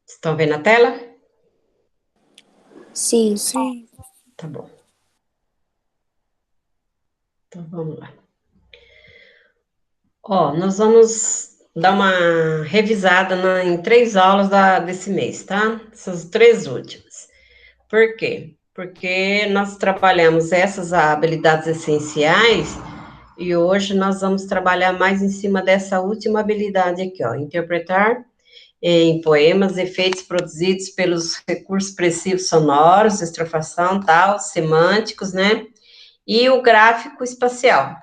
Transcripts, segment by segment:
Estão vendo a tela? Sim. Sim. Tá bom. Então, vamos lá. Ó, nós vamos dar uma revisada em 3 aulas desse mês, tá? Essas 3 últimas. Por quê? Porque nós trabalhamos essas habilidades essenciais e hoje nós vamos trabalhar mais em cima dessa última habilidade aqui, ó. Interpretar em poemas efeitos produzidos pelos recursos expressivos sonoros, estrofação, tal, semânticos, né? E o gráfico espacial,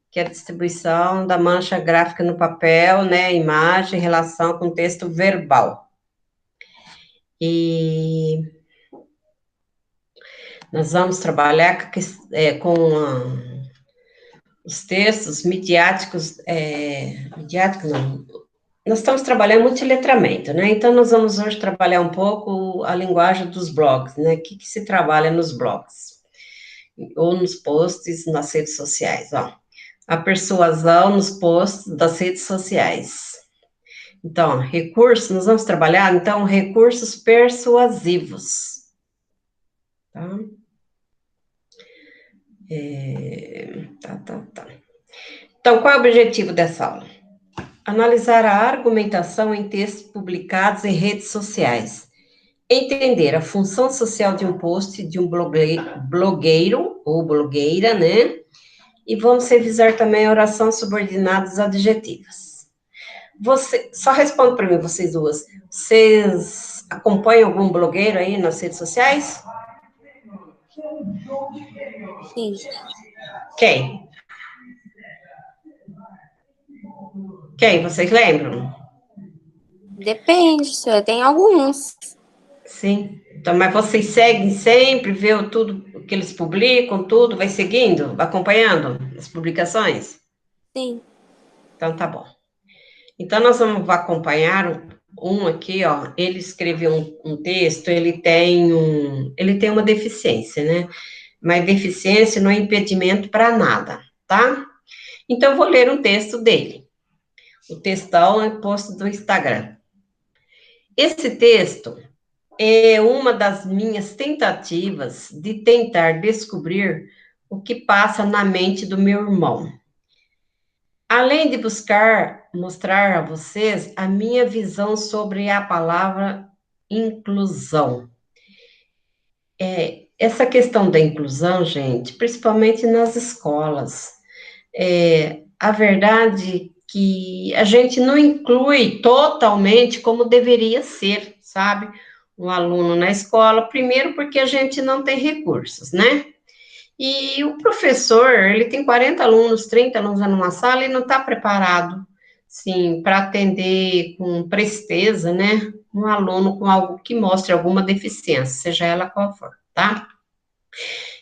que é a distribuição da mancha gráfica no papel, né, imagem, relação com texto verbal. E nós vamos trabalhar com os textos midiáticos, midiáticos não, nós estamos trabalhando multiletramento, né, então nós vamos hoje trabalhar um pouco a linguagem dos blogs, né, o que se trabalha nos blogs, ou nos posts nas redes sociais, ó. A persuasão nos posts das redes sociais. Então, recursos, nós vamos trabalhar, então, recursos persuasivos. Tá? Tá. Então, qual é o objetivo dessa aula? Analisar a argumentação em textos publicados em redes sociais. Entender a função social de um post de um blogueiro ou blogueira, né? E vamos revisar também a oração subordinada às adjetivas. Só responde para mim, vocês duas. Vocês acompanham algum blogueiro aí nas redes sociais? Sim. Quem? Quem? Vocês lembram? Depende, senhor. Tem alguns. Sim. Então, mas vocês seguem sempre, vê tudo que eles publicam, tudo, vai seguindo, acompanhando as publicações? Sim. Então, tá bom. Então, nós vamos acompanhar um aqui, ó, ele escreveu um texto, ele tem uma deficiência, né? Mas deficiência não é impedimento para nada, tá? Então, eu vou ler um texto dele. O textão é posto do Instagram. Esse texto é uma das minhas tentativas de tentar descobrir o que passa na mente do meu irmão. Além de buscar mostrar a vocês a minha visão sobre a palavra inclusão. Essa questão da inclusão, gente, principalmente nas escolas, a verdade é que a gente não inclui totalmente como deveria ser, sabe? Um aluno na escola, primeiro porque a gente não tem recursos, né? E o professor, ele tem 40 alunos, 30 alunos numa sala e não está preparado, sim, para atender com presteza, né? Um aluno com algo que mostre alguma deficiência, seja ela qual for, tá?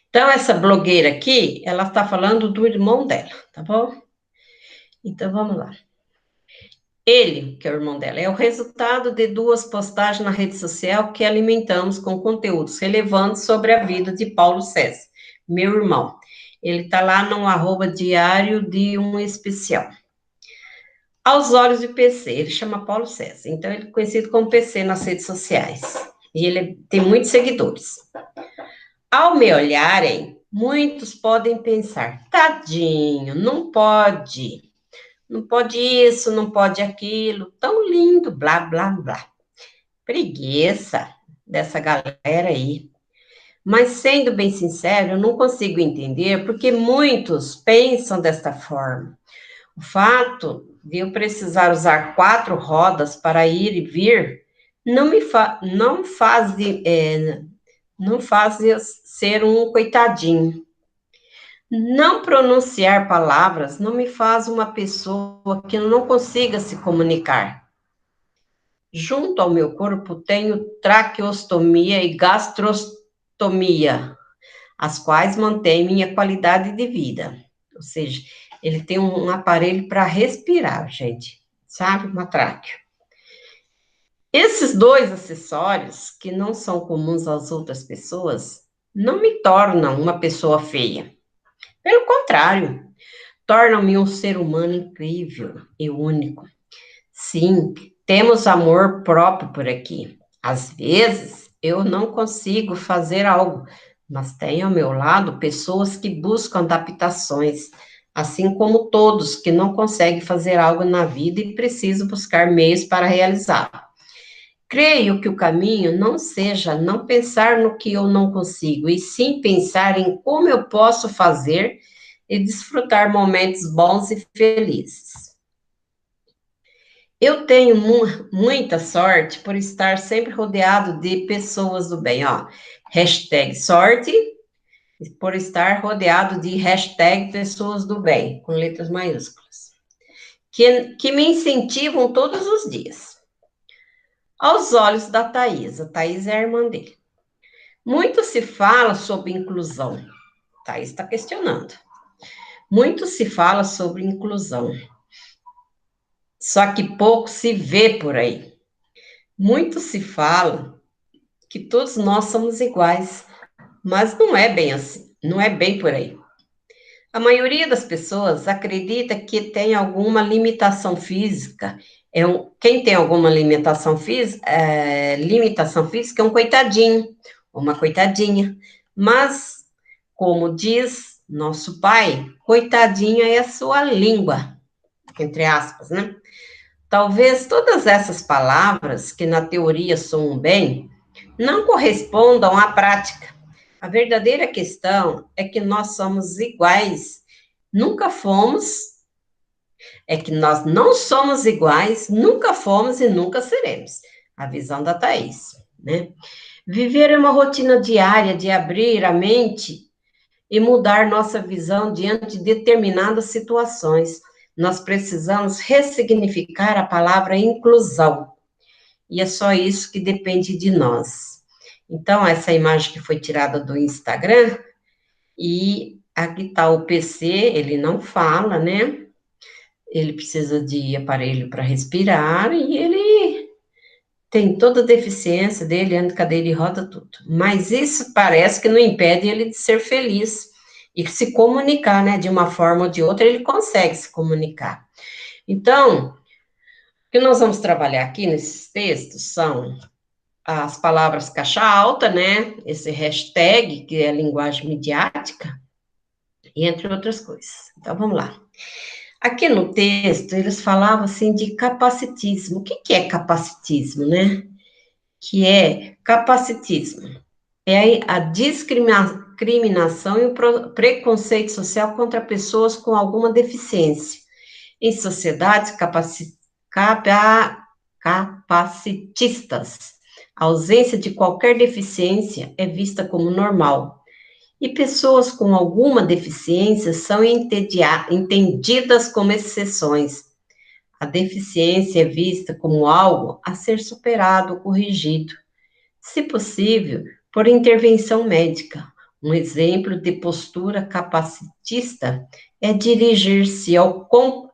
Então, essa blogueira aqui, ela está falando do irmão dela, tá bom? Então, vamos lá. Ele, que é o irmão dela, é o resultado de 2 postagens na rede social que alimentamos com conteúdos relevantes sobre a vida de Paulo César, meu irmão. Ele está lá no @diário de um especial. Aos olhos de PC, ele chama Paulo César, então ele é conhecido como PC nas redes sociais. E ele tem muitos seguidores. Ao me olharem, muitos podem pensar, tadinho, não pode isso, não pode aquilo, tão lindo, blá, blá, blá. Preguiça dessa galera aí. Mas, sendo bem sincero, eu não consigo entender porque muitos pensam desta forma. O fato de eu precisar usar 4 rodas para ir e vir não faz eu ser um coitadinho. Não pronunciar palavras não me faz uma pessoa que não consiga se comunicar. Junto ao meu corpo tenho traqueostomia e gastrostomia, as quais mantêm minha qualidade de vida. Ou seja, ele tem um aparelho para respirar, gente, sabe? Uma tráqueo. Esses dois acessórios, que não são comuns às outras pessoas, não me tornam uma pessoa feia. Pelo contrário, tornam-me um ser humano incrível e único. Sim, temos amor próprio por aqui. Às vezes, eu não consigo fazer algo, mas tenho ao meu lado pessoas que buscam adaptações, assim como todos que não conseguem fazer algo na vida e precisam buscar meios para realizar. Creio que o caminho não seja não pensar no que eu não consigo, e sim pensar em como eu posso fazer e desfrutar momentos bons e felizes. Eu tenho muita sorte por estar sempre rodeado de pessoas do bem, ó. Hashtag sorte, por estar rodeado de hashtag pessoas do bem, com letras maiúsculas, que me incentivam todos os dias. Aos olhos da Thais, a Thais é a irmã dele. Muito se fala sobre inclusão. Thais está questionando. Muito se fala sobre inclusão, só que pouco se vê por aí. Muito se fala que todos nós somos iguais, mas não é bem assim, não é bem por aí. A maioria das pessoas acredita que tem alguma limitação física. Quem tem alguma limitação física é um coitadinho, uma coitadinha. Mas, como diz nosso pai, coitadinha é a sua língua, entre aspas, né? Talvez todas essas palavras, que na teoria soam bem, não correspondam à prática. A verdadeira questão é que nós somos iguais, nunca fomos, é que nós não somos iguais, nunca fomos e nunca seremos. A visão da Thaís, né? Viver é uma rotina diária de abrir a mente e mudar nossa visão diante de determinadas situações. Nós precisamos ressignificar a palavra inclusão. E é só isso que depende de nós. Então, essa imagem que foi tirada do Instagram, e aqui está o PC, ele não fala, né? Ele precisa de aparelho para respirar, e ele tem toda a deficiência dele, anda de cadeira e roda, tudo. Mas isso parece que não impede ele de ser feliz e se comunicar, né? De uma forma ou de outra, ele consegue se comunicar. Então, o que nós vamos trabalhar aqui nesses textos são as palavras caixa alta, né? Esse hashtag, que é a linguagem midiática, e entre outras coisas. Então, vamos lá. Aqui no texto, eles falavam assim de capacitismo. O que que é capacitismo, né? Que é capacitismo? É a discriminação e o preconceito social contra pessoas com alguma deficiência. Em sociedades capacitistas, a ausência de qualquer deficiência é vista como normal. E pessoas com alguma deficiência são entendidas como exceções. A deficiência é vista como algo a ser superado ou corrigido, se possível, por intervenção médica. Um exemplo de postura capacitista é dirigir-se ao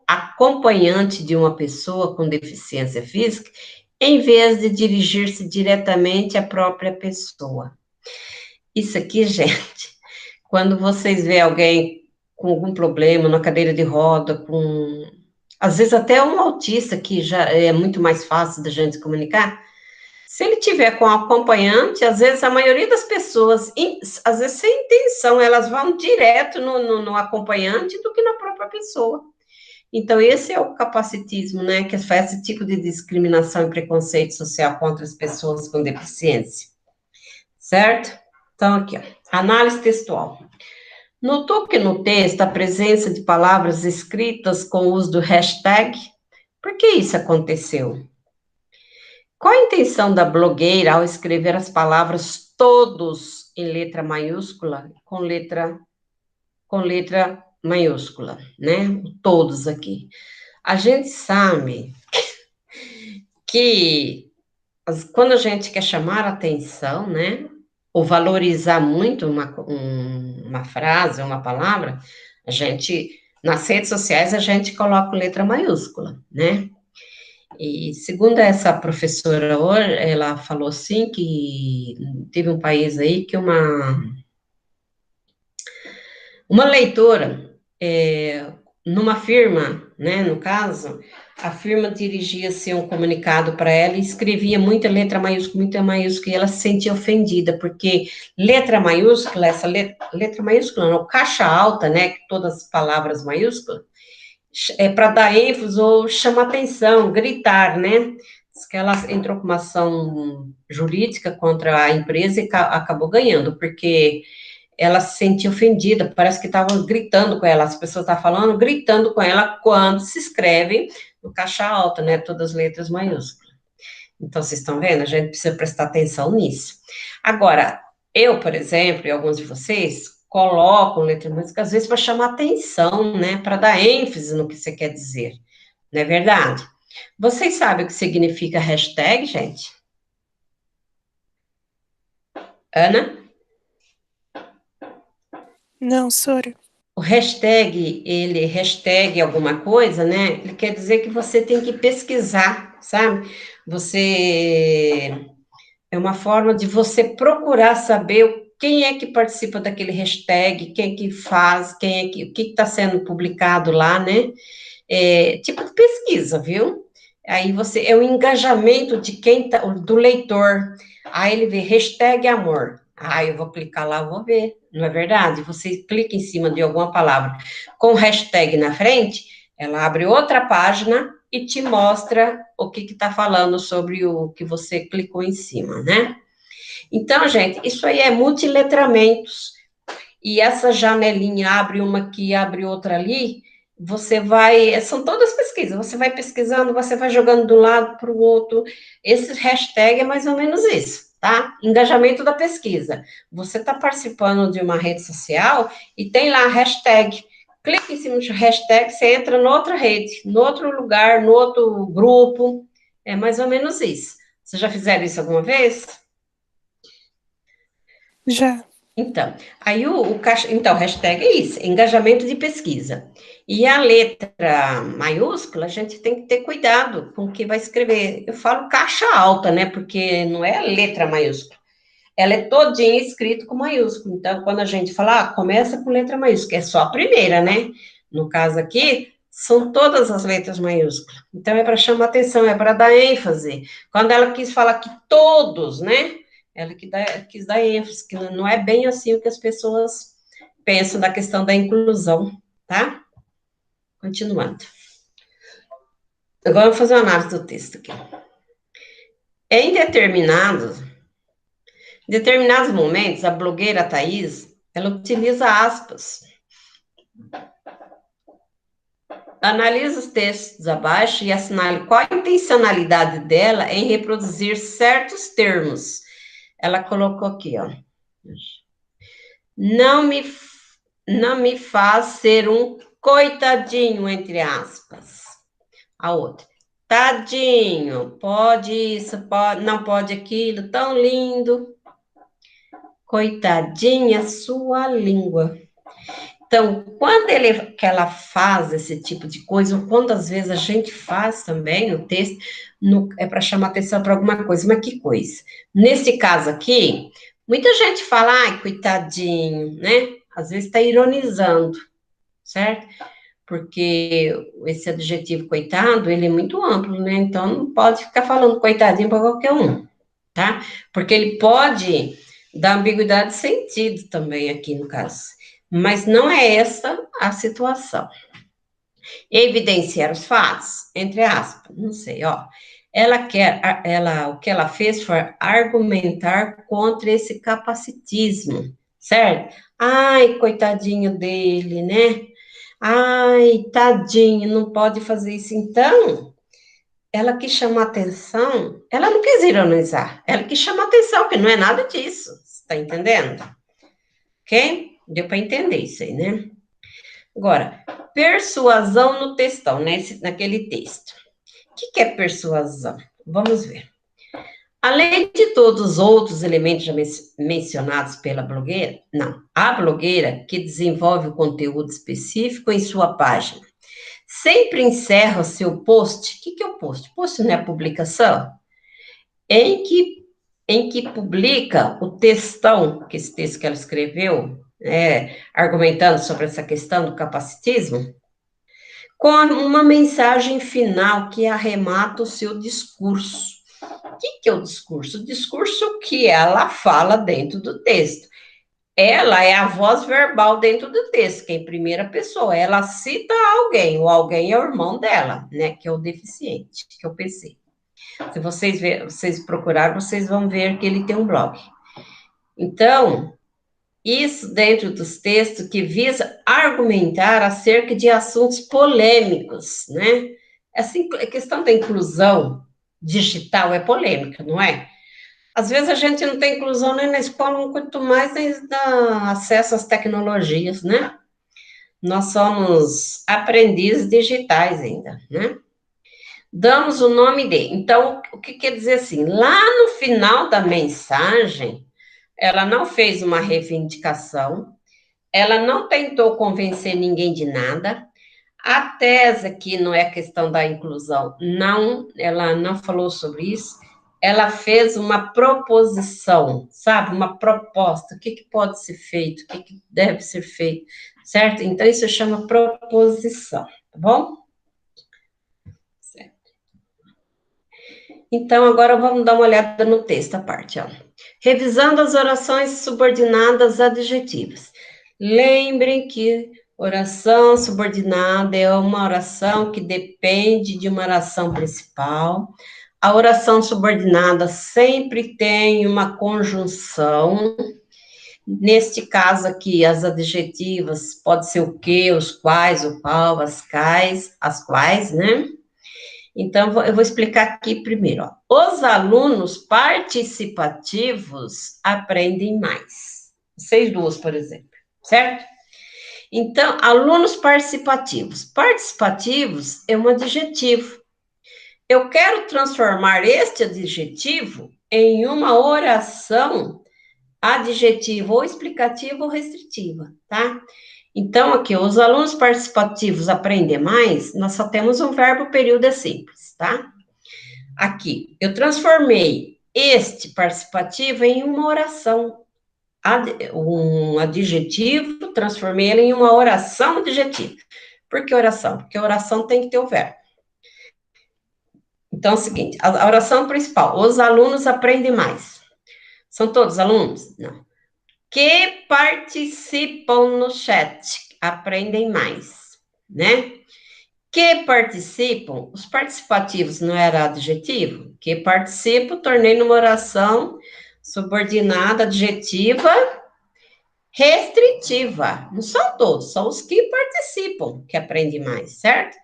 acompanhante de uma pessoa com deficiência física, em vez de dirigir-se diretamente à própria pessoa. Isso aqui, gente, quando vocês veem alguém com algum problema na cadeira de roda, às vezes até um autista, que já é muito mais fácil da gente comunicar, se ele tiver com acompanhante, às vezes a maioria das pessoas, às vezes sem intenção, elas vão direto no acompanhante do que na própria pessoa. Então, esse é o capacitismo, né, que faz esse tipo de discriminação e preconceito social contra as pessoas com deficiência, certo? Então, aqui, ó, análise textual. Notou que no texto a presença de palavras escritas com o uso do hashtag? Por que isso aconteceu? Qual a intenção da blogueira ao escrever as palavras todos em letra maiúscula, com letra maiúscula, né? Todos aqui. A gente sabe que quando a gente quer chamar a atenção, né? Ou valorizar muito uma frase, uma palavra, nas redes sociais, a gente coloca letra maiúscula, né? E segundo essa professora, ela falou assim que teve um país aí que uma leitora, numa firma, né, no caso, a firma dirigia-se um comunicado para ela e escrevia muita maiúscula, e ela se sentia ofendida, porque letra maiúscula, essa letra maiúscula, não, caixa alta, né, todas as palavras maiúsculas, é para dar ênfase ou chamar atenção, gritar, né? Diz que ela entrou com uma ação jurídica contra a empresa e acabou ganhando, porque ela se sentia ofendida, parece que estavam gritando com ela, as pessoas estavam falando, gritando com ela quando se escreve no caixa alta, né? Todas as letras maiúsculas. Então, vocês estão vendo? A gente precisa prestar atenção nisso. Agora, eu, por exemplo, e alguns de vocês, colocam letra música, às vezes, para chamar atenção, né? Para dar ênfase no que você quer dizer. Não é verdade? Vocês sabem o que significa hashtag, gente? Ana? Não, Sora. O hashtag, hashtag alguma coisa, né? Ele quer dizer que você tem que pesquisar, sabe? Você é uma forma de você procurar saber quem é que participa daquele hashtag, quem é que faz, quem é que, o que está sendo publicado lá, né? Tipo de pesquisa, viu? Aí você, é o engajamento de quem tá, do leitor. Aí ele vê hashtag amor. Ah, eu vou clicar lá, vou ver. Não é verdade? Você clica em cima de alguma palavra com hashtag na frente, ela abre outra página e te mostra o que está falando sobre o que você clicou em cima, né? Então, gente, isso aí é multiletramentos. E essa janelinha abre uma aqui, abre outra ali, você vai, são todas pesquisas, você vai pesquisando, você vai jogando de um lado para o outro. Esse hashtag é mais ou menos isso, tá? Engajamento da pesquisa. Você está participando de uma rede social e tem lá a hashtag. Clique em cima do hashtag, você entra noutra rede, no outro lugar, no outro grupo. É mais ou menos isso. Vocês já fizeram isso alguma vez? Já. Então, aí então, hashtag é isso, engajamento de pesquisa. E a letra maiúscula, a gente tem que ter cuidado com o que vai escrever. Eu falo caixa alta, né? Porque não é a letra maiúscula. Ela é todinha escrito com maiúsculo. Então, quando a gente fala, começa com letra maiúscula, é só a primeira, né? No caso aqui, são todas as letras maiúsculas. Então, é para chamar atenção, é para dar ênfase. Quando ela quis falar que todos, né? Ela quis dar ênfase, que não é bem assim o que as pessoas pensam da questão da inclusão, tá? Continuando. Agora, vou fazer uma análise do texto aqui. Em determinados momentos, a blogueira Thaís, ela utiliza aspas. Analise os textos abaixo e assinale qual a intencionalidade dela em reproduzir certos termos. Ela colocou aqui, ó. Não me faz ser um coitadinho, entre aspas. A outra. Tadinho, pode isso, não pode aquilo, tão lindo. Coitadinha sua língua. Então, quando que ela faz esse tipo de coisa, ou quantas vezes a gente faz também no texto, é para chamar atenção para alguma coisa, mas que coisa? Nesse caso aqui, muita gente fala, ai, coitadinho, né? Às vezes está ironizando, certo? Porque esse adjetivo coitado, ele é muito amplo, né? Então, não pode ficar falando coitadinho para qualquer um, tá? Porque ele pode dar ambiguidade de sentido também aqui no caso. Mas não é essa a situação. Evidenciar os fatos, entre aspas, não sei, ó. O que ela fez foi argumentar contra esse capacitismo, certo? Ai, coitadinho dele, né? Ai, tadinho, não pode fazer isso. Então, ela que chama atenção, ela não quis ironizar, ela que chama atenção, que não é nada disso, está entendendo? Ok? Deu para entender isso aí, né? Agora, persuasão no textão, naquele texto. O que é persuasão? Vamos ver. Além de todos os outros elementos já mencionados pela blogueira, não, a blogueira que desenvolve o conteúdo específico em sua página, sempre encerra-se o post. O que é o post? Post não é publicação? Em que publica o textão, que esse texto que ela escreveu, argumentando sobre essa questão do capacitismo, com uma mensagem final que arremata o seu discurso. O que é o discurso? O discurso que ela fala dentro do texto. Ela é a voz verbal dentro do texto, que é em primeira pessoa. Ela cita alguém, o alguém é o irmão dela, né? Que é o deficiente, que é o PC. Se vocês procurarem, vocês vão ver que ele tem um blog. Então, isso dentro dos textos que visa argumentar acerca de assuntos polêmicos, né? A questão da inclusão digital é polêmica, não é? Às vezes a gente não tem inclusão nem na escola, quanto mais dá acesso às tecnologias, né? Nós somos aprendizes digitais ainda, né? Damos o nome de. Então, o que quer dizer assim? Lá no final da mensagem, ela não fez uma reivindicação, ela não tentou convencer ninguém de nada. A tese aqui não é a questão da inclusão, não, ela não falou sobre isso. Ela fez uma proposição, sabe? Uma proposta. O que pode ser feito? O que deve ser feito? Certo? Então, isso chama proposição, tá bom? Certo. Então, agora vamos dar uma olhada no texto, a parte, ó. Revisando as orações subordinadas adjetivas. Lembrem que oração subordinada é uma oração que depende de uma oração principal. A oração subordinada sempre tem uma conjunção. Neste caso aqui, as adjetivas pode ser o que, os quais, o qual, as quais, né? Então, eu vou explicar aqui primeiro. Ó. Os alunos participativos aprendem mais. Vocês duas, por exemplo, certo? Então, alunos participativos. Participativos é um adjetivo. Eu quero transformar este adjetivo em uma oração adjetiva ou explicativa ou restritiva, tá? Então, aqui, os alunos participativos aprendem mais, nós só temos um verbo período simples, tá? Aqui, eu transformei este participativo em uma oração, um adjetivo, transformei ele em uma oração adjetiva. Por que oração? Porque a oração tem que ter o verbo. Então, é o seguinte, a oração principal, os alunos aprendem mais. São todos alunos? Não. Que participam no chat aprendem mais, né? Que participam, os participativos não era adjetivo? Que participam, tornei numa oração subordinada, adjetiva, restritiva. Não são todos, são os que participam que aprendem mais, certo?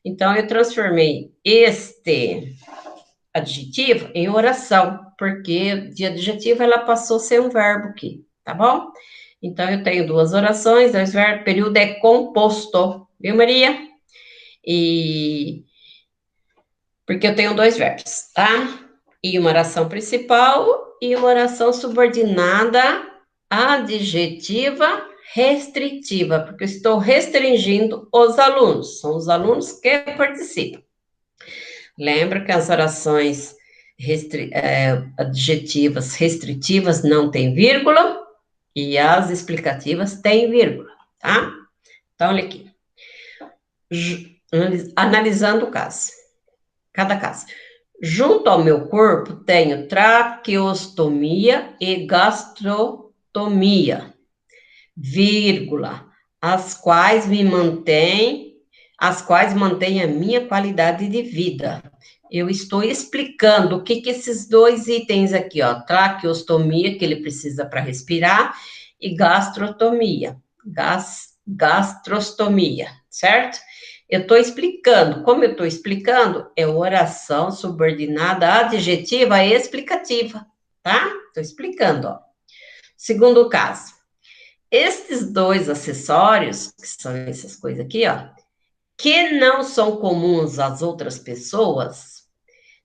Então, eu transformei este adjetivo em oração, porque de adjetivo ela passou a ser um verbo aqui, tá bom? Então, eu tenho duas orações, dois verbos, período é composto, viu, Maria? E porque eu tenho dois verbos, tá? E uma oração principal e uma oração subordinada adjetiva restritiva, porque eu estou restringindo os alunos, são os alunos que participam. Lembra que as orações adjetivas restritivas não têm vírgula e as explicativas têm vírgula, tá? Então, olha aqui. Analisando o caso, cada caso. Junto ao meu corpo, tenho traqueostomia e gastrotomia, vírgula, as quais mantêm a minha qualidade de vida. Eu estou explicando o que esses dois itens aqui, ó, traqueostomia, que ele precisa para respirar, e gastrostomia, certo? Eu estou explicando. Como eu estou explicando, é oração subordinada adjetiva e explicativa, tá? Estou explicando, ó. Segundo caso, estes dois acessórios, que são essas coisas aqui, ó, que não são comuns às outras pessoas,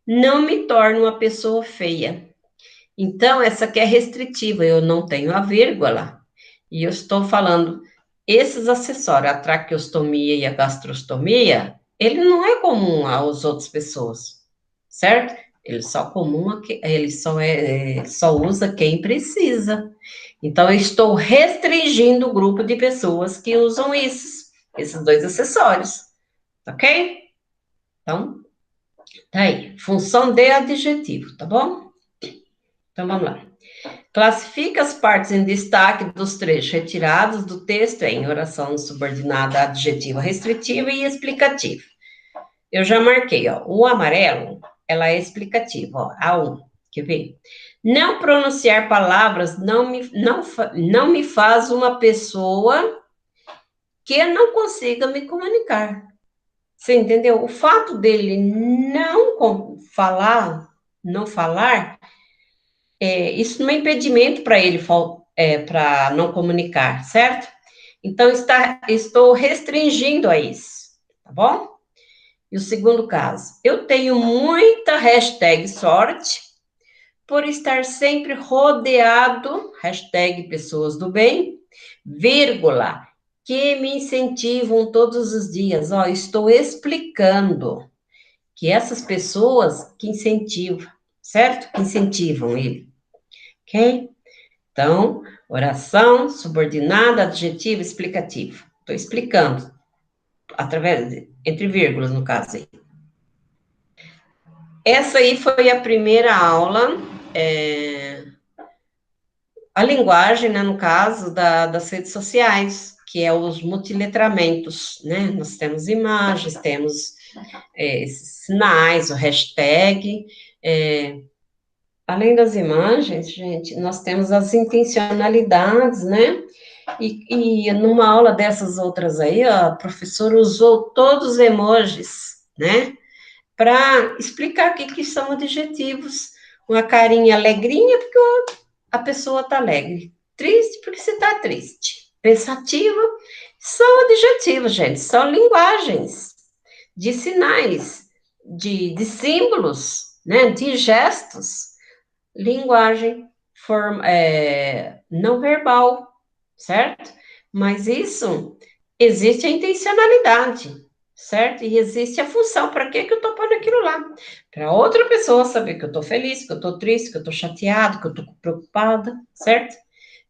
não me tornam uma pessoa feia. Então, essa aqui é restritiva, eu não tenho a vírgula, e eu estou falando Esses acessórios, a traqueostomia e a gastrostomia, ele não é comum às outras pessoas, certo? Ele só comum, ele só usa quem precisa. Então, eu estou restringindo o grupo de pessoas que usam esses dois acessórios, ok? Então, tá aí. Função de adjetivo, tá bom? Então, vamos lá. Classifica as partes em destaque dos trechos retirados do texto em oração subordinada adjetiva restritiva e explicativa. Eu já marquei, ó, o amarelo, ela é explicativa, ó, A1, quer ver? Não pronunciar palavras não me faz uma pessoa que não consiga me comunicar. Você entendeu? O fato dele não falar, isso não é impedimento para ele para não comunicar, certo? Então, estou restringindo a isso, tá bom? E o segundo caso, eu tenho muita hashtag sorte por estar sempre rodeado, hashtag pessoas do bem, vírgula, que me incentivam todos os dias. Ó, estou explicando que essas pessoas que incentivam, certo? Que incentivam ele, ok? Então, oração, subordinada, adjetivo, explicativo. Estou explicando, entre vírgulas, no caso aí. Essa aí foi a primeira aula, a linguagem, né, no caso, das redes sociais, que é os multiletramentos, né? Nós temos imagens, temos esses sinais, o hashtag. Além das imagens, gente, nós temos as intencionalidades, né? E numa aula dessas outras aí, a professora usou todos os emojis, né? Para explicar o que são adjetivos. Uma carinha alegrinha, porque a pessoa está alegre. Triste, porque você está triste. Pensativa, são adjetivos, gente, são linguagens de sinais, de símbolos, né? De gestos. Linguagem não verbal, certo? Mas isso existe a intencionalidade, certo? E existe a função. Para que eu estou pondo aquilo lá? Para outra pessoa saber que eu estou feliz, que eu estou triste, que eu estou chateado, que eu estou preocupada, certo?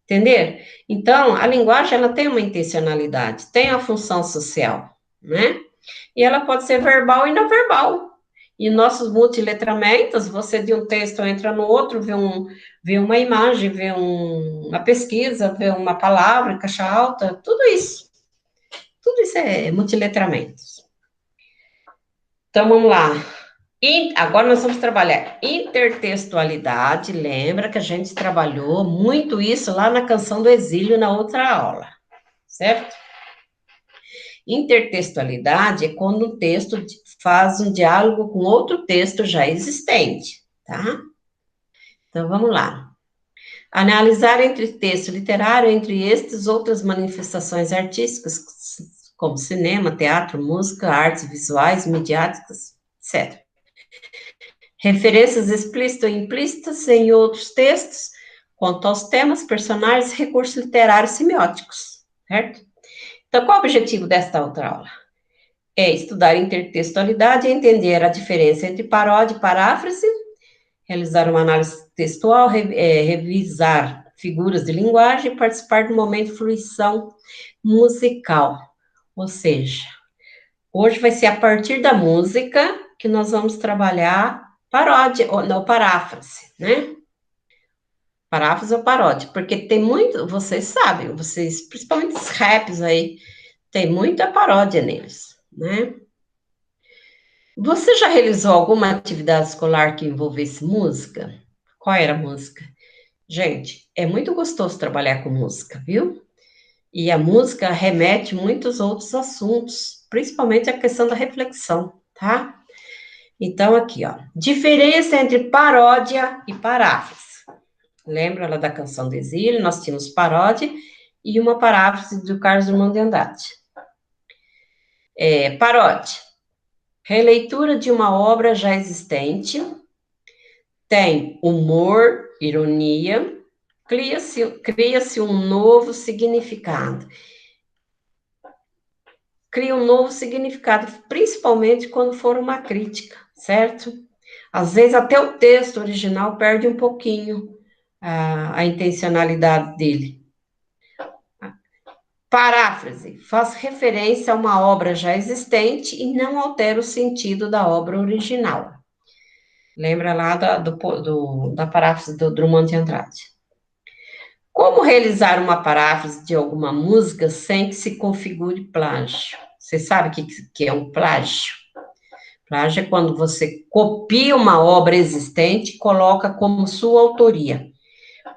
Entender? Então, a linguagem, ela tem uma intencionalidade, tem a função social, né? E ela pode ser verbal e não verbal. E nossos multiletramentos, você de um texto entra no outro, vê uma imagem, uma pesquisa, vê uma palavra, caixa alta, tudo isso é multiletramentos. Então, vamos lá. Agora nós vamos trabalhar intertextualidade. Lembra que a gente trabalhou muito isso lá na Canção do Exílio, na outra aula, certo? Intertextualidade é quando um texto faz um diálogo com outro texto já existente, tá? Então, vamos lá. Analisar entre texto literário, entre estes, outras manifestações artísticas, como cinema, teatro, música, artes visuais, midiáticas, etc. Referências explícitas ou implícitas em outros textos, quanto aos temas, personagens, recursos literários semióticos, certo? Então, qual é o objetivo desta outra aula? É estudar intertextualidade e entender a diferença entre paródia e paráfrase, realizar uma análise textual, revisar figuras de linguagem e participar do momento de fruição musical. Ou seja, hoje vai ser a partir da música que nós vamos trabalhar paródia, ou não, paráfrase, né? Paráfrase ou paródia, porque tem muito, vocês sabem, principalmente os raps aí, tem muita paródia neles, né? Você já realizou alguma atividade escolar que envolvesse música? Qual era a música? Gente, é muito gostoso trabalhar com música, viu? E a música remete muitos outros assuntos, principalmente a questão da reflexão, tá? Então, aqui, ó. Diferença entre paródia e paráfrase. Lembra lá da Canção do Exílio? Nós tínhamos paródia e uma paráfrase do Carlos Drummond de Andrade. Paródia. Releitura de uma obra já existente, tem humor, ironia, cria-se um novo significado. cria um novo significado, principalmente quando for uma crítica, certo? Às vezes até o texto original perde um pouquinho a intencionalidade dele. Paráfrase, faz referência a uma obra já existente e não altera o sentido da obra original. Lembra lá da paráfrase do Drummond de Andrade. Como realizar uma paráfrase de alguma música sem que se configure plágio? Você sabe o que é um plágio? Plágio é quando você copia uma obra existente e coloca como sua autoria.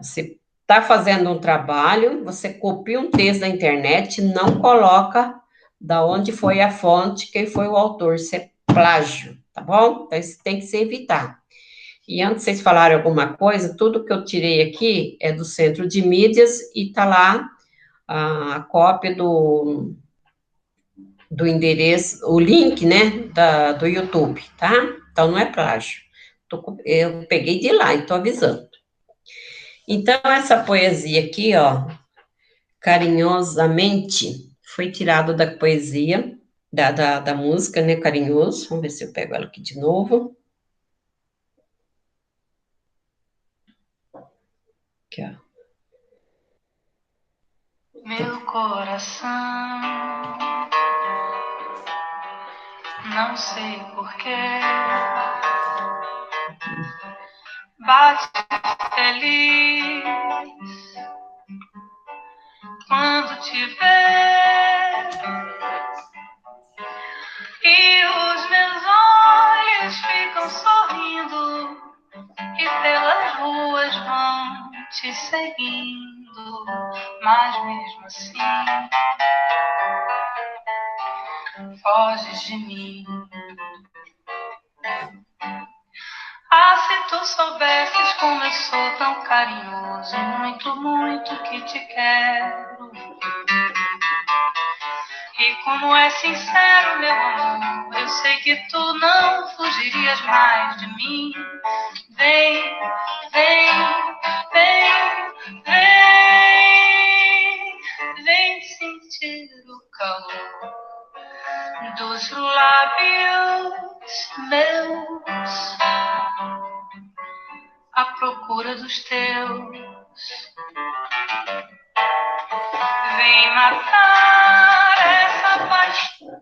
Você está fazendo um trabalho, você copia um texto da internet e não coloca da onde foi a fonte, quem foi o autor. Isso é plágio, tá bom? Então, isso tem que se evitar. E antes vocês falarem alguma coisa, tudo que eu tirei aqui é do Centro de Mídias e tá lá a cópia do endereço, o link, né, do YouTube, tá? Então, não é plágio. Eu peguei de lá e tô avisando. Então, essa poesia aqui, ó, Carinhosamente, foi tirada da poesia, da música, né, Carinhoso. Vamos ver se eu pego ela aqui de novo. Aqui, ó. Meu coração, não sei porquê, bate feliz quando te vê, e os meus olhos ficam sorrindo e pelas ruas vão te seguindo, mas mesmo assim foges de mim. Ah, se tu soubesses como eu sou tão carinhoso, muito, muito que te quero. E como é sincero, meu amor, eu sei que tu não fugirias mais de mim. Vem, vem, vem, vem, vem sentir o calor dos lábios meus à procura dos teus. Vem matar essa paixão.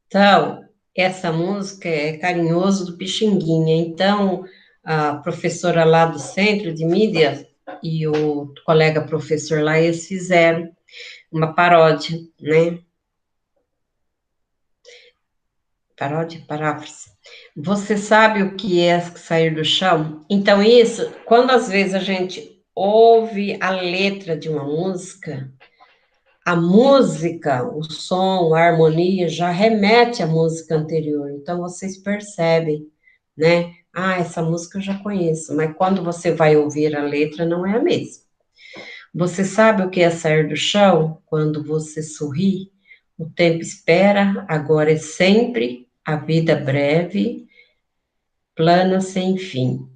Então, essa música é Carinhoso do Pixinguinha. Então, a professora lá do Centro de Mídia e o colega professor lá, eles fizeram uma paródia, né? Paródia, paráfrase. Você sabe o que é sair do chão? Então, isso, quando às vezes a gente ouve a letra de uma música, a música, o som, a harmonia já remete à música anterior. Então, vocês percebem, né? Ah, essa música eu já conheço, mas quando você vai ouvir a letra, não é a mesma. Você sabe o que é sair do chão? Quando você sorri, o tempo espera, agora é sempre, a vida breve, plana sem fim.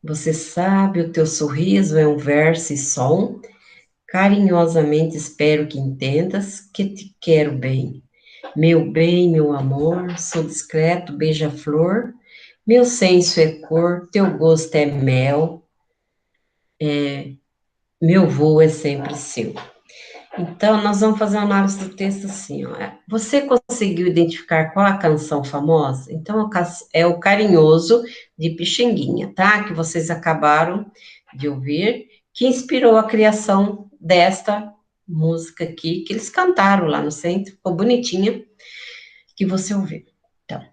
Você sabe, o teu sorriso é um verso e som, carinhosamente espero que entendas que te quero bem. Meu bem, meu amor, sou discreto, beija-flor, meu senso é cor, teu gosto é mel, meu voo é sempre seu. Então, nós vamos fazer uma análise do texto assim, ó. Você conseguiu identificar qual a canção famosa? Então, é o Carinhoso, de Pixinguinha, tá? Que vocês acabaram de ouvir, que inspirou a criação desta música aqui, que eles cantaram lá no centro, ficou bonitinha, que você ouviu. Então,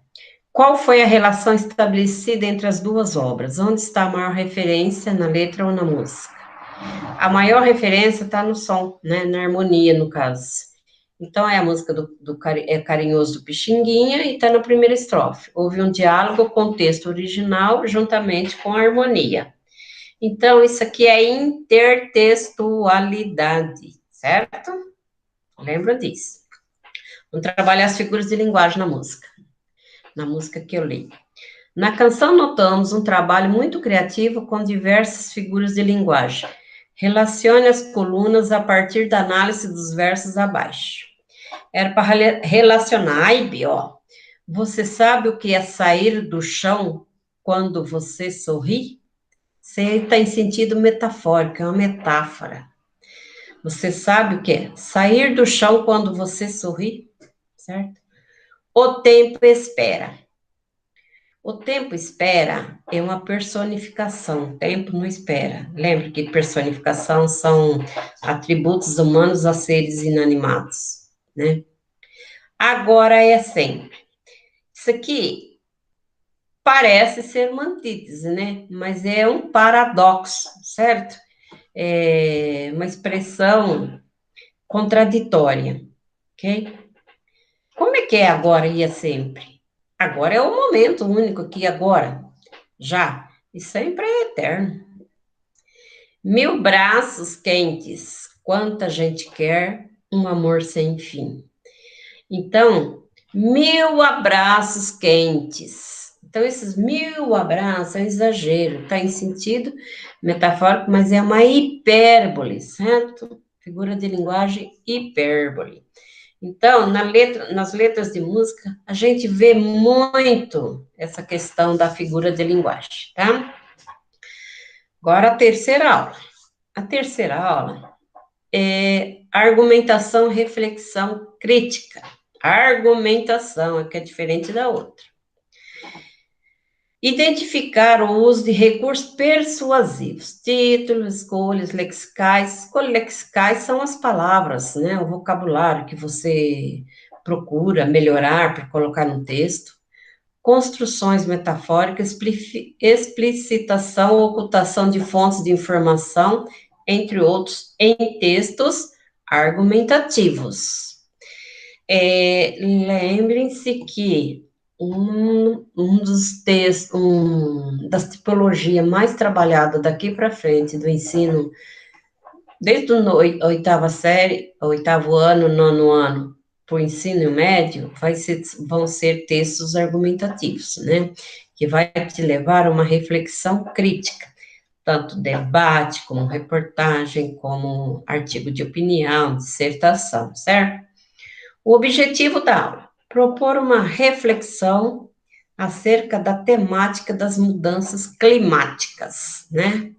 qual foi a relação estabelecida entre as duas obras? Onde está a maior referência, na letra ou na música? A maior referência está no som, né, na harmonia, no caso. Então, é a música Carinhoso do Pixinguinha e está na primeira estrofe. Houve um diálogo com o texto original juntamente com a harmonia. Então, isso aqui é intertextualidade, certo? Lembra disso. Vamos trabalhar as figuras de linguagem na música que eu li. Na canção, notamos um trabalho muito criativo com diversas figuras de linguagem. Relacione as colunas a partir da análise dos versos abaixo. Era para relacionar. Ai, Bi, ó, você sabe o que é sair do chão quando você sorri? Você está em sentido metafórico, é uma metáfora. Você sabe o que é sair do chão quando você sorri, certo? O tempo espera. O tempo espera é uma personificação, tempo não espera. Lembra que personificação são atributos humanos a seres inanimados, né? Agora é sempre. Isso aqui parece ser uma antítese, né? Mas é um paradoxo, certo? É uma expressão contraditória, ok? Como é que é agora e é sempre? Agora é o momento único aqui agora, já, e sempre é eterno. Mil braços quentes, quanta gente quer um amor sem fim. Então, mil abraços quentes. Então, esses mil abraços é um exagero, está em sentido metafórico, mas é uma hipérbole, certo? Figura de linguagem hipérbole. Então, nas letras de música, a gente vê muito essa questão da figura de linguagem, tá? Agora, a terceira aula. A terceira aula é argumentação, reflexão crítica. Argumentação, que é diferente da outra. Identificar o uso de recursos persuasivos, títulos, escolhas lexicais. Escolhas lexicais são as palavras, né? O vocabulário que você procura melhorar para colocar no texto. Construções metafóricas, explicitação ou ocultação de fontes de informação, entre outros, em textos argumentativos. Lembrem-se que dos textos, das tipologias mais trabalhadas daqui para frente do ensino, desde a oitava série, oitavo ano, nono ano, para o ensino médio, vão ser textos argumentativos, né? Que vai te levar a uma reflexão crítica, tanto debate, como reportagem, como artigo de opinião, dissertação, certo? O objetivo da aula, propor uma reflexão acerca da temática das mudanças climáticas, né?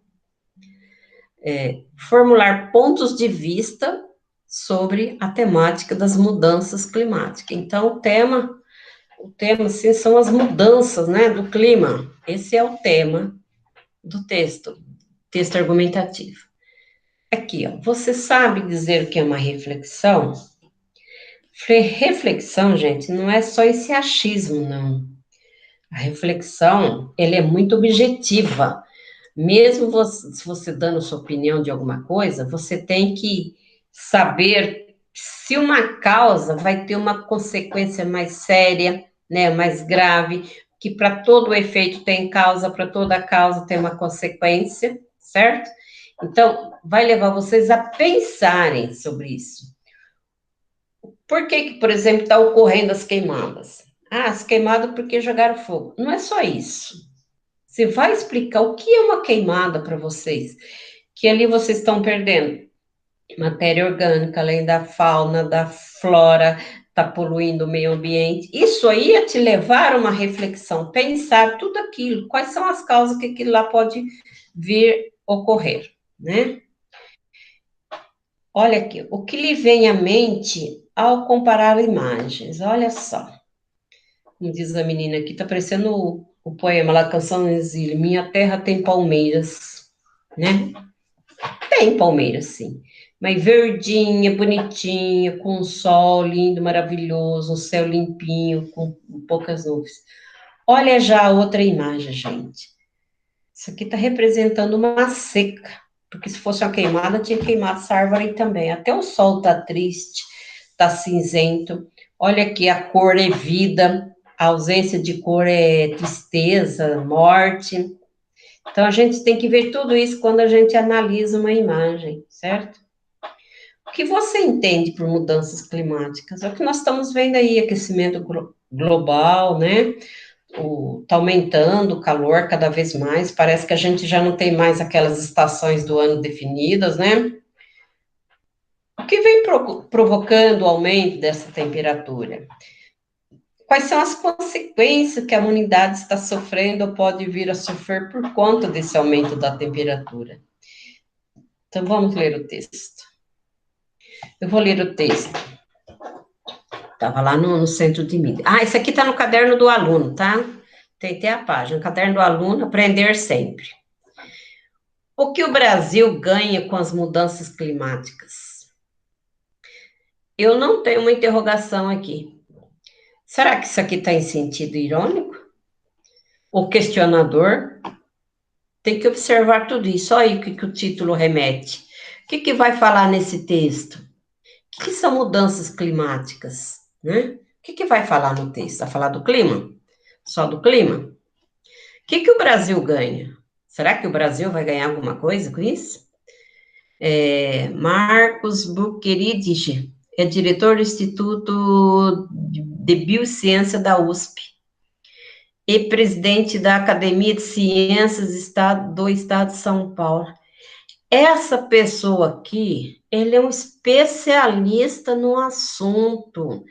Formular pontos de vista sobre a temática das mudanças climáticas. Então, o tema, sim, são as mudanças, né, do clima. Esse é o tema do texto argumentativo. Aqui, ó, você sabe dizer o que é uma reflexão? Reflexão, gente, não é só esse achismo, não. A reflexão, ela é muito objetiva. Mesmo você, se você dando sua opinião de alguma coisa, você tem que saber se uma causa vai ter uma consequência mais séria, né, mais grave, que para todo efeito tem causa, para toda causa tem uma consequência, certo? Então, vai levar vocês a pensarem sobre isso. Por que, por exemplo, está ocorrendo as queimadas? Ah, as queimadas porque jogaram fogo. Não é só isso. Você vai explicar o que é uma queimada para vocês, que ali vocês estão perdendo matéria orgânica, além da fauna, da flora, está poluindo o meio ambiente. Isso aí é te levar a uma reflexão, pensar tudo aquilo, quais são as causas que aquilo lá pode vir ocorrer, né? Olha aqui, o que lhe vem à mente ao comparar imagens? Olha só, como diz a menina aqui, está parecendo o poema lá, Canção do Exílio, Minha Terra tem palmeiras, né? Tem palmeiras, sim, mas verdinha, bonitinha, com um sol lindo, maravilhoso, um céu limpinho, com poucas nuvens. Olha já a outra imagem, gente. Isso aqui está representando uma seca, porque se fosse uma queimada, tinha queimado essa árvore também. Até o sol está triste, está cinzento. Olha aqui, a cor é vida, a ausência de cor é tristeza, morte. Então, a gente tem que ver tudo isso quando a gente analisa uma imagem, certo? O que você entende por mudanças climáticas? É o que nós estamos vendo aí, aquecimento global, né? Tá aumentando o calor cada vez mais, parece que a gente já não tem mais aquelas estações do ano definidas, né? O que vem provocando o aumento dessa temperatura? Quais são as consequências que a humanidade está sofrendo ou pode vir a sofrer por conta desse aumento da temperatura? Então, vamos ler o texto. Eu vou ler o texto. Estava lá no centro de mídia. Ah, esse aqui está no caderno do aluno, tá? Tem até a página. Caderno do aluno, aprender sempre. O que o Brasil ganha com as mudanças climáticas? Eu não tenho uma interrogação aqui. Será que isso aqui está em sentido irônico? O questionador tem que observar tudo isso. Olha aí o que o título remete. O que vai falar nesse texto? O que são mudanças climáticas? Né? O que vai falar no texto? Vai falar do clima? Só do clima? O que o Brasil ganha? Será que o Brasil vai ganhar alguma coisa com isso? Marcos Buqueridge é diretor do Instituto de Biociência da USP e presidente da Academia de Ciências do Estado de São Paulo. Essa pessoa aqui, ele é um especialista no assunto.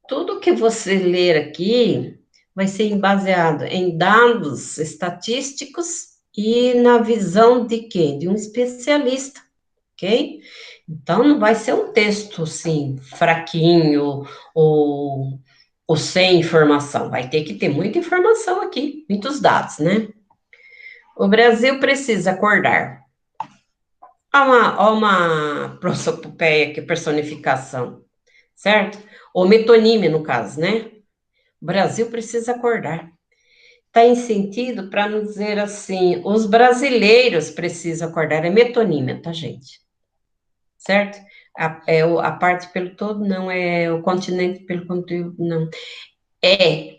Tudo que você ler aqui vai ser baseado em dados estatísticos e na visão de quem? De um especialista, ok? Então, não vai ser um texto, assim, fraquinho ou sem informação. Vai ter que ter muita informação aqui, muitos dados, né? O Brasil precisa acordar. Há uma prosopopeia, que é personificação, certo? Ou metonímia, no caso, né? O Brasil precisa acordar. Está em sentido para não dizer assim, os brasileiros precisam acordar. É metonímia, tá, gente? Certo? A parte pelo todo, não é o continente pelo conteúdo, não. É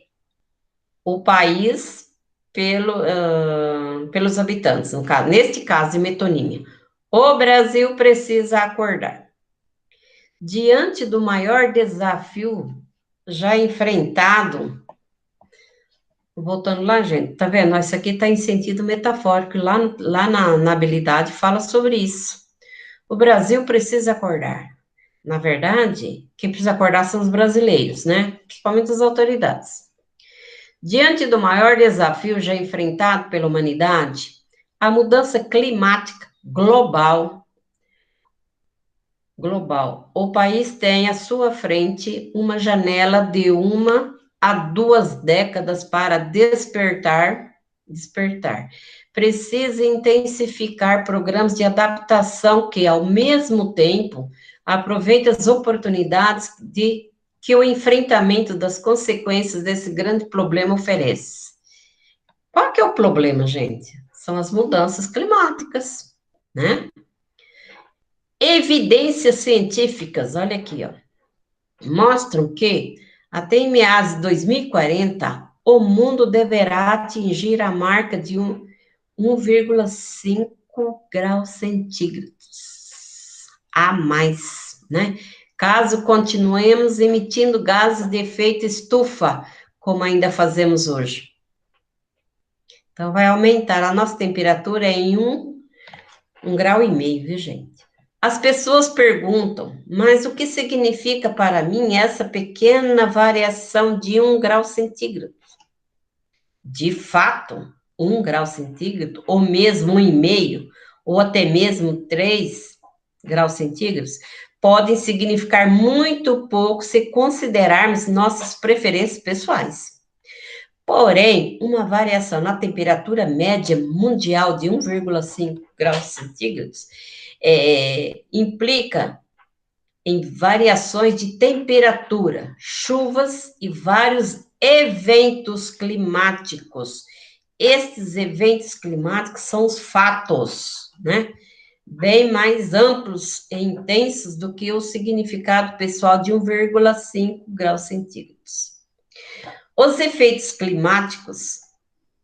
o país pelos habitantes, no caso, neste caso de metonímia. O Brasil precisa acordar. Diante do maior desafio já enfrentado, voltando lá, gente, tá vendo? Isso aqui está em sentido metafórico, lá na habilidade fala sobre isso. O Brasil precisa acordar. Na verdade, quem precisa acordar são os brasileiros, né? Principalmente as autoridades. Diante do maior desafio já enfrentado pela humanidade, a mudança climática global, o país tem à sua frente uma janela de 1 a 2 décadas para despertar. Precisa intensificar programas de adaptação que, ao mesmo tempo, aproveitem as oportunidades que o enfrentamento das consequências desse grande problema oferece. Qual que é o problema, gente? São as mudanças climáticas, né? Evidências científicas, olha aqui, ó, mostram que até em meados de 2040, o mundo deverá atingir a marca de 1,5 graus centígrados a mais, né? Caso continuemos emitindo gases de efeito estufa, como ainda fazemos hoje. Então, vai aumentar a nossa temperatura em 1,5 grau, viu, gente? As pessoas perguntam, mas o que significa para mim essa pequena variação de 1 grau centígrado? De fato, 1 grau centígrado, ou mesmo 1,5, ou até mesmo 3 graus centígrados, podem significar muito pouco se considerarmos nossas preferências pessoais. Porém, uma variação na temperatura média mundial de 1,5 graus centígrados implica em variações de temperatura, chuvas e vários eventos climáticos. Estes eventos climáticos são os fatos, né? Bem mais amplos e intensos do que o significado pessoal de 1,5 graus centígrados. Os efeitos climáticos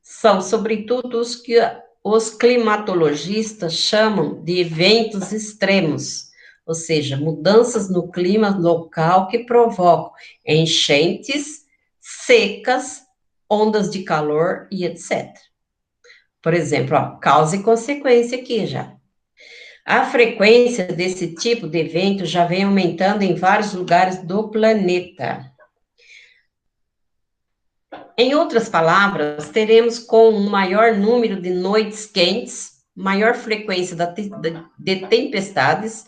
são, sobretudo, os que os climatologistas chamam de eventos extremos, ou seja, mudanças no clima local que provocam enchentes, secas, ondas de calor e etc. Por exemplo, ó, causa e consequência aqui já. A frequência desse tipo de evento já vem aumentando em vários lugares do planeta. Em outras palavras, teremos com um maior número de noites quentes, maior frequência de tempestades,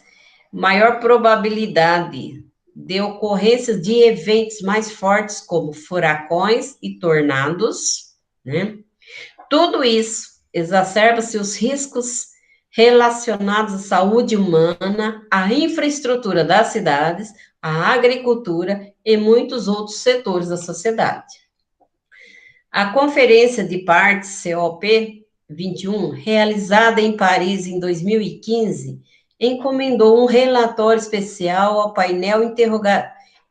maior probabilidade de ocorrência de eventos mais fortes, como furacões e tornados, né? Tudo isso exacerba-se os riscos relacionados à saúde humana, à infraestrutura das cidades, à agricultura e muitos outros setores da sociedade. A Conferência de Partes COP21, realizada em Paris em 2015, encomendou um relatório especial ao painel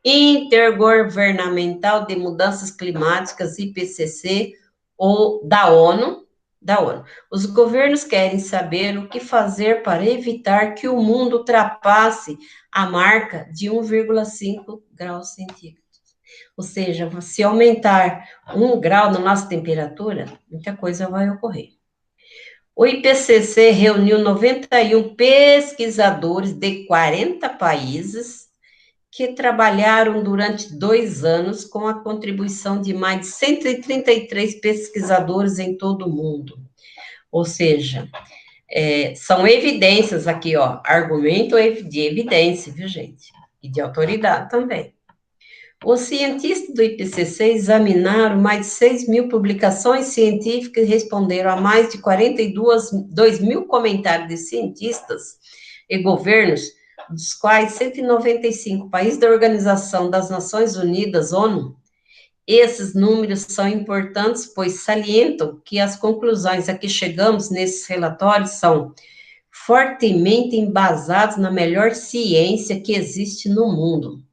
intergovernamental de mudanças climáticas, IPCC, ou da ONU. Os governos querem saber o que fazer para evitar que o mundo ultrapasse a marca de 1,5 graus centígrados. Ou seja, se aumentar 1 grau na nossa temperatura, muita coisa vai ocorrer. O IPCC reuniu 91 pesquisadores de 40 países que trabalharam durante 2 anos com a contribuição de mais de 133 pesquisadores em todo o mundo. Ou seja, são evidências aqui, ó, argumento de evidência, viu, gente? E de autoridade também. Os cientistas do IPCC examinaram mais de 6 mil publicações científicas e responderam a mais de 42 mil comentários de cientistas e governos, dos quais 195 países da Organização das Nações Unidas, ONU. Esses números são importantes, pois salientam que as conclusões a que chegamos nesses relatórios são fortemente embasadas na melhor ciência que existe no mundo.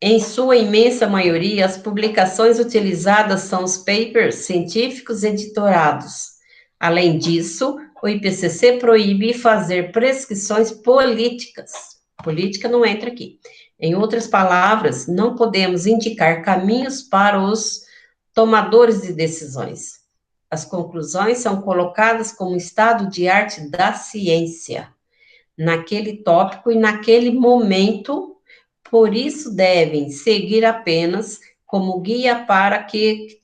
Em sua imensa maioria, as publicações utilizadas são os papers científicos editorados. Além disso, o IPCC proíbe fazer prescrições políticas. Política não entra aqui. Em outras palavras, não podemos indicar caminhos para os tomadores de decisões. As conclusões são colocadas como estado de arte da ciência, naquele tópico e naquele momento. Por isso, devem seguir apenas como guia para que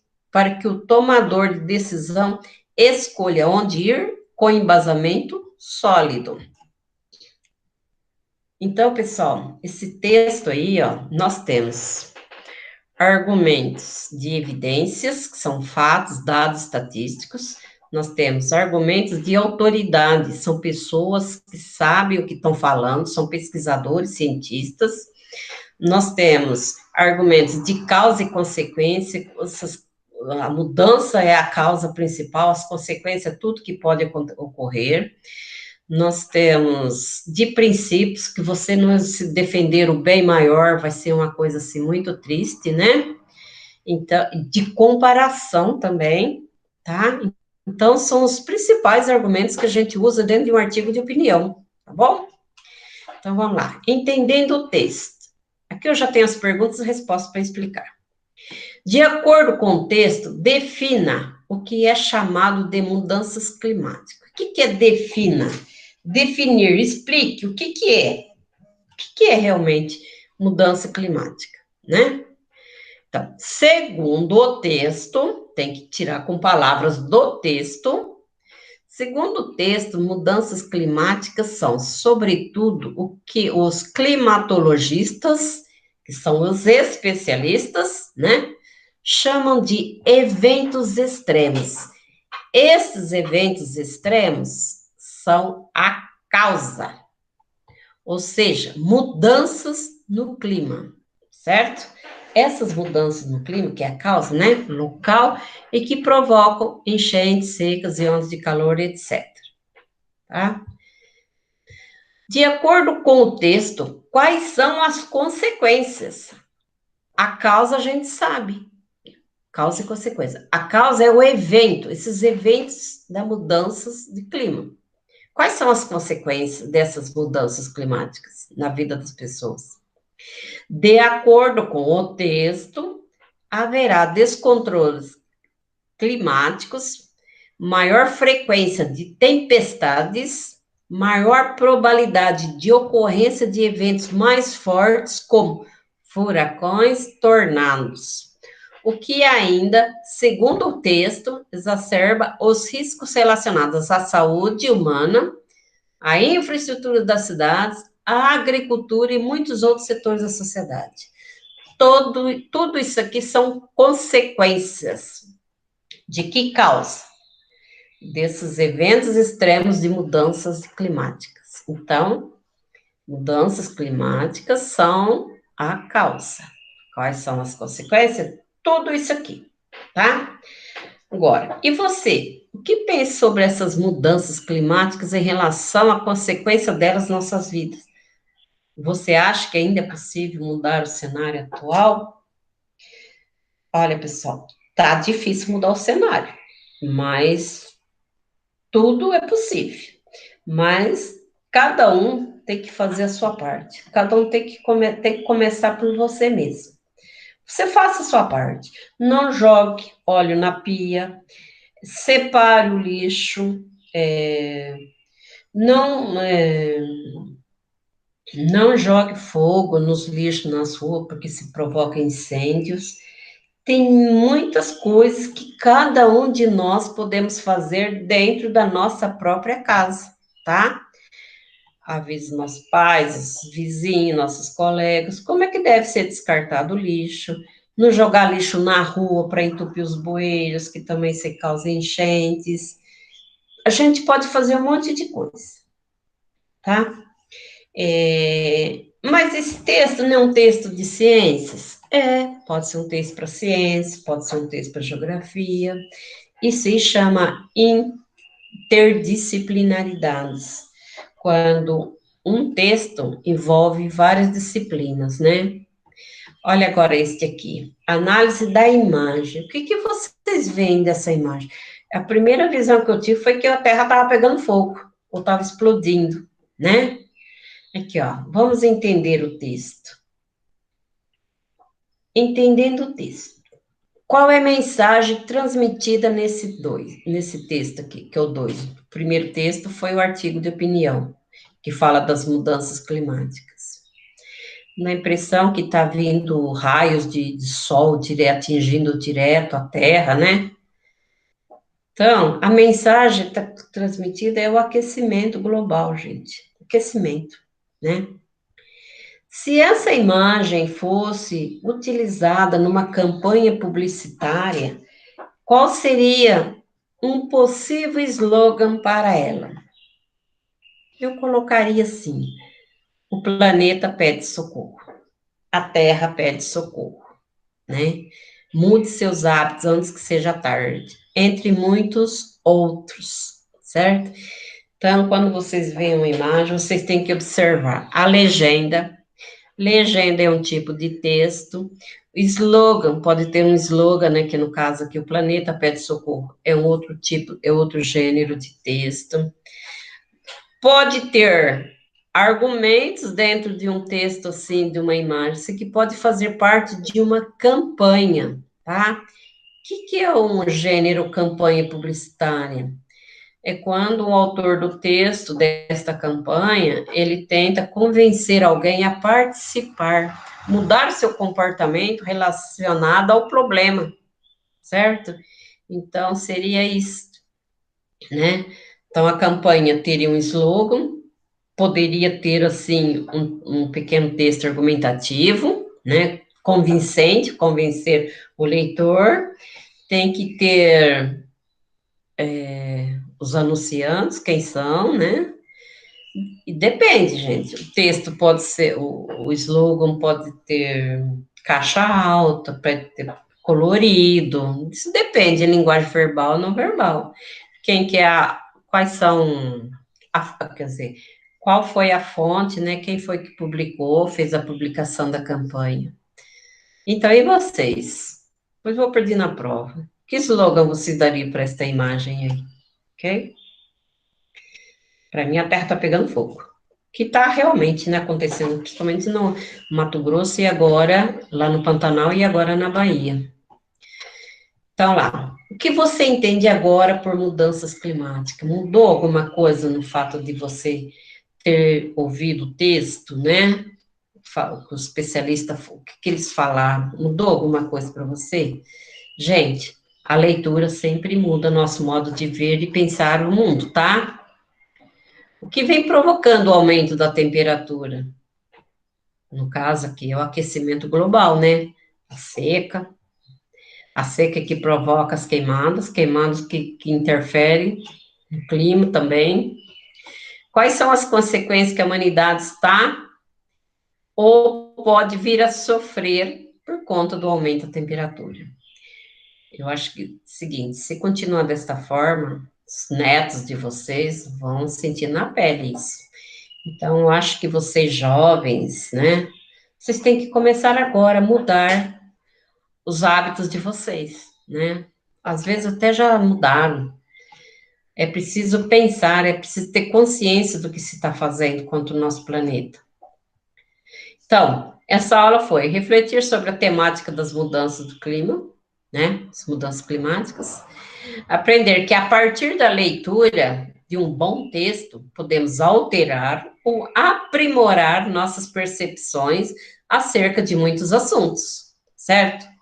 o tomador de decisão escolha onde ir com embasamento sólido. Então, pessoal, esse texto aí, ó, nós temos argumentos de evidências, que são fatos, dados estatísticos. Nós temos argumentos de autoridade, são pessoas que sabem o que estão falando, são pesquisadores, cientistas. Nós temos argumentos de causa e consequência, a mudança é a causa principal, as consequências, tudo que pode ocorrer. Nós temos de princípios, que você não se defender o bem maior vai ser uma coisa assim muito triste, né? Então, de comparação também, tá? Então, são os principais argumentos que a gente usa dentro de um artigo de opinião, tá bom? Então, vamos lá. Entendendo o texto. Aqui eu já tenho as perguntas e respostas para explicar. De acordo com o texto, defina o que é chamado de mudanças climáticas. O que é defina? Definir, explique o que é. O que é realmente mudança climática, né? Então, segundo o texto, tem que tirar com palavras do texto. Segundo o texto, mudanças climáticas são, sobretudo, o que os climatologistas, que são os especialistas, né, chamam de eventos extremos. Esses eventos extremos são a causa, ou seja, mudanças no clima, certo? Essas mudanças no clima, que é a causa, né, local, e que provocam enchentes, secas e ondas de calor, etc. Tá? De acordo com o texto, quais são as consequências? A causa a gente sabe, causa e consequência. A causa é o evento, esses eventos das mudanças de clima. Quais são as consequências dessas mudanças climáticas na vida das pessoas? De acordo com o texto, haverá descontroles climáticos, maior frequência de tempestades, maior probabilidade de ocorrência de eventos mais fortes, como furacões, tornados. O que ainda, segundo o texto, exacerba os riscos relacionados à saúde humana, à infraestrutura das cidades, à agricultura e muitos outros setores da sociedade. Tudo isso aqui são consequências de que causa? Desses eventos extremos de mudanças climáticas. Então, mudanças climáticas são a causa. Quais são as consequências? Tudo isso aqui, tá? Agora, e você? O que pensa sobre essas mudanças climáticas em relação à consequência delas nas nossas vidas? Você acha que ainda é possível mudar o cenário atual? Olha, pessoal, tá difícil mudar o cenário, mas tudo é possível. Mas cada um tem que fazer a sua parte. Cada um tem que começar por você mesmo. Você faça a sua parte. Não jogue óleo na pia, separe o lixo, não, não jogue fogo nos lixos nas ruas, porque se provoca incêndios. Tem muitas coisas que cada um de nós podemos fazer dentro da nossa própria casa, tá? Avise nossos pais, vizinhos, nossos colegas, como é que deve ser descartado o lixo, não jogar lixo na rua para entupir os bueiros, que também se causa enchentes. A gente pode fazer um monte de coisa, tá? Mas esse texto não é um texto de ciências? Pode ser um texto para ciência, pode ser um texto para geografia, e se chama interdisciplinaridades, quando um texto envolve várias disciplinas, né? Olha agora este aqui, análise da imagem. O que vocês veem dessa imagem? A primeira visão que eu tive foi que a Terra estava pegando fogo, ou estava explodindo, né? Aqui, ó, vamos entender o texto. Entendendo o texto. Qual é a mensagem transmitida nesse texto aqui, que é o 2? O primeiro texto foi o artigo de opinião, que fala das mudanças climáticas. Na impressão que está vindo raios de sol atingindo direto a Terra, né? Então, a mensagem transmitida é o aquecimento global, gente. Aquecimento, né? Se essa imagem fosse utilizada numa campanha publicitária, qual seria um possível slogan para ela? Eu colocaria assim: o planeta pede socorro, a Terra pede socorro, né? Mude seus hábitos antes que seja tarde, entre muitos outros, certo? Então, quando vocês veem uma imagem, vocês têm que observar a legenda. Legenda é um tipo de texto. Slogan, pode ter um slogan, né, que no caso aqui, o planeta pede socorro, é um outro tipo, é outro gênero de texto. Pode ter argumentos dentro de um texto, assim, de uma imagem, isso aqui pode fazer parte de uma campanha, tá? O que é um gênero campanha publicitária? É quando o autor do texto desta campanha, ele tenta convencer alguém a participar, mudar seu comportamento relacionado ao problema, certo? Então, seria isso, né? Então, a campanha teria um slogan, poderia ter, assim, um pequeno texto argumentativo, né? Convincente, convencer o leitor, tem que ter os anunciantes, quem são, né? E depende, gente. O texto pode ser, o slogan pode ter caixa alta, pode ter colorido. Isso depende, linguagem verbal ou não verbal. Quem que é quais são, quer dizer, qual foi a fonte, né? Quem foi que publicou, fez a publicação da campanha. Então, e vocês? Pois vou perder na prova. Que slogan vocês dariam para esta imagem aí? Ok? Para mim, a Terra está pegando fogo. Que está realmente, né, acontecendo, principalmente no Mato Grosso e agora lá no Pantanal e agora na Bahia. Então, lá, o que você entende agora por mudanças climáticas? Mudou alguma coisa no fato de você ter ouvido o texto, né? Os especialistas, o que, que eles falaram? Mudou alguma coisa para você? Gente, a leitura sempre muda nosso modo de ver e pensar o mundo, tá? O que vem provocando o aumento da temperatura? No caso aqui, é o aquecimento global, né? A seca que provoca as queimadas, queimadas que interferem no clima também. Quais são as consequências que a humanidade está ou pode vir a sofrer por conta do aumento da temperatura? Eu acho que é o seguinte, se continuar desta forma, os netos de vocês vão sentir na pele isso. Então, eu acho que vocês jovens, né, vocês têm que começar agora a mudar os hábitos de vocês, né? Às vezes até já mudaram. É preciso pensar, é preciso ter consciência do que se está fazendo contra o nosso planeta. Então, essa aula foi refletir sobre a temática das mudanças do clima, né? As mudanças climáticas. Aprender que a partir da leitura de um bom texto, podemos alterar ou aprimorar nossas percepções acerca de muitos assuntos, certo?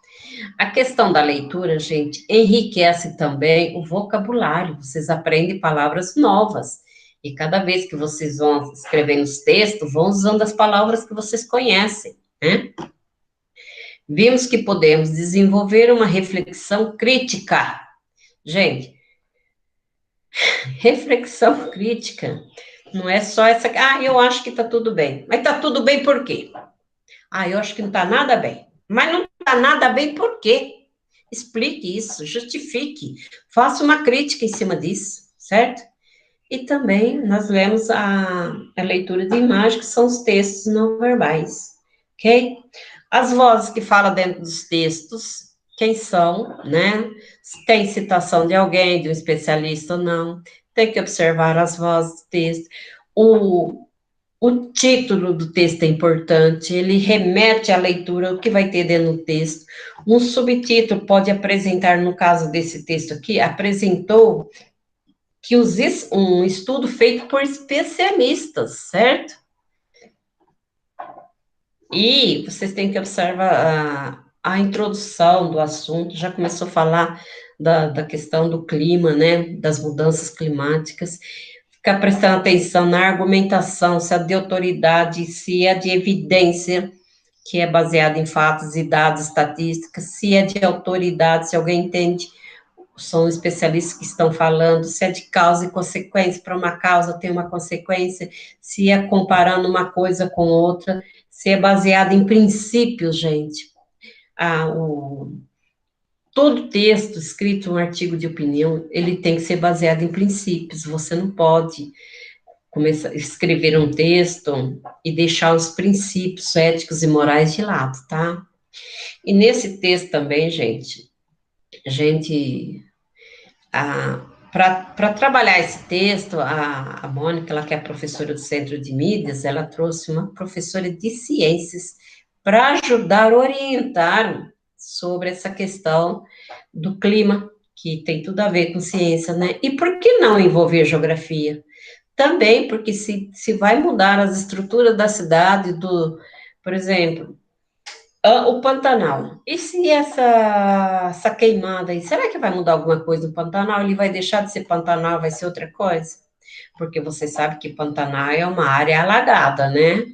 A questão da leitura, gente, enriquece também o vocabulário. Vocês aprendem palavras novas. E cada vez que vocês vão escrevendo os textos, vão usando as palavras que vocês conhecem, né? Vimos que podemos desenvolver uma reflexão crítica. Gente, reflexão crítica não é só essa. Ah, eu acho que está tudo bem. Mas está tudo bem por quê? Ah, eu acho que não está nada bem. Mas não está nada bem por quê? Explique isso, justifique, faça uma crítica em cima disso, certo? E também nós lemos a leitura de imagem, que são os textos não verbais, ok? As vozes que falam dentro dos textos, quem são, né? Se tem citação de alguém, de um especialista ou não, tem que observar as vozes do texto. O título do texto é importante, ele remete à leitura, o que vai ter dentro do texto. Um subtítulo pode apresentar, no caso desse texto aqui, apresentou que um estudo feito por especialistas, certo? E vocês têm que observar a introdução do assunto, já começou a falar da questão do clima, né, das mudanças climáticas, ficar prestando atenção na argumentação, se é de autoridade, se é de evidência, que é baseada em fatos e dados estatísticos, se é de autoridade, se alguém entende, são especialistas que estão falando, se é de causa e consequência, para uma causa tem uma consequência, se é comparando uma coisa com outra, se é baseado em princípios, gente. Ah, todo texto escrito, um artigo de opinião, ele tem que ser baseado em princípios, você não pode começar a escrever um texto e deixar os princípios éticos e morais de lado, tá? E nesse texto também, gente, a gente, para trabalhar esse texto, a Mônica, ela que é professora do Centro de Mídias, ela trouxe uma professora de ciências para ajudar a orientar sobre essa questão do clima, que tem tudo a ver com ciência, né? E por que não envolver geografia? Também porque se vai mudar as estruturas da cidade, por exemplo, o Pantanal. E se essa queimada aí, será que vai mudar alguma coisa no Pantanal? Ele vai deixar de ser Pantanal, vai ser outra coisa? Porque você sabe que Pantanal é uma área alagada, né?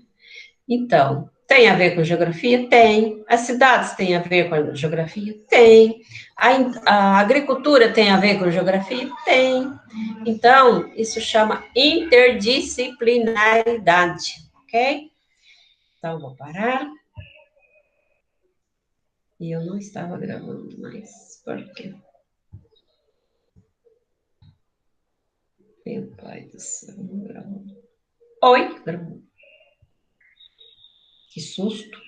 Então, tem a ver com geografia? Tem. As cidades têm a ver com a geografia? Tem. A agricultura tem a ver com geografia? Tem. Então, isso chama interdisciplinaridade, ok? Então, vou parar. E eu não estava gravando mais. Por quê? Meu pai do céu, não gravou. Oi, gravou. Que susto.